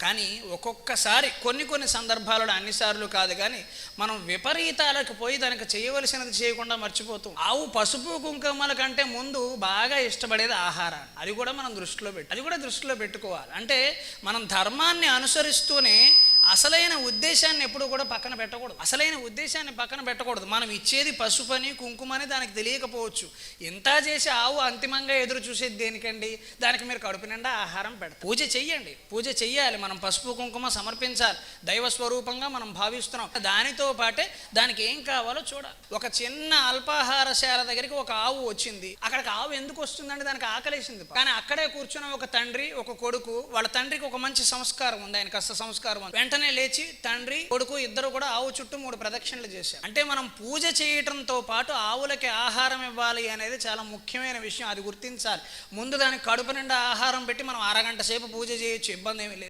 కానీ ఒక్కొక్కసారి కొన్ని సందర్భాలలో, అన్నిసార్లు కాదు కానీ మనం విపరీతాలకు పోయి దానికి చేయవలసినది చేయకుండా మర్చిపోతాం. ఆవు పసుపు కుంకుమల కంటే ముందు బాగా ఇష్టపడేది ఆహారాన్ని. అది కూడా దృష్టిలో పెట్టుకోవాలి. అంటే మనం ధర్మాన్ని అనుసరిస్తూనే అసలైన ఉద్దేశాన్ని ఎప్పుడు కూడా పక్కన పెట్టకూడదు. మనం ఇచ్చేది పసుపని కుంకుమని దానికి తెలియకపోవచ్చు. ఇంత చేసి ఆవు అంతిమంగా ఎదురు చూసేది దేనికండి? దానికి మీరు కడుపు నిండా ఆహారం పెడతారు. పూజ చెయ్యాలి. మనం పసుపు కుంకుమ సమర్పించాలి. దైవ స్వరూపంగా మనం భావిస్తున్నాం. దానితో పాటే దానికి ఏం కావాలో చూడాలి. ఒక చిన్న అల్పాహారశాల దగ్గరికి ఒక ఆవు వచ్చింది. అక్కడికి ఆవు ఎందుకు వస్తుందంటే దానికి ఆకలేసింది. కానీ అక్కడే కూర్చున్న ఒక తండ్రి, ఒక కొడుకు, వాళ్ళ తండ్రికి ఒక మంచి సంస్కారం ఉంది, ఆయన కాస్త సంస్కారం ఉంది. వెంటనే లేచి తండ్రి కొడుకు ఇద్దరు కూడా ఆవు చుట్టూ 3 ప్రదక్షిణలు చేశారు. అంటే మనం పూజ చేయటంతో పాటు ఆవులకి ఆహారం ఇవ్వాలి అనేది చాలా ముఖ్యమైన విషయం. అది గుర్తించాలి. ముందు దానికి కడుపు నిండా ఆహారం పెట్టి మనం అరగంట సేపు పూజ చేయొచ్చు, ఇబ్బంది ఏమీ లేదు.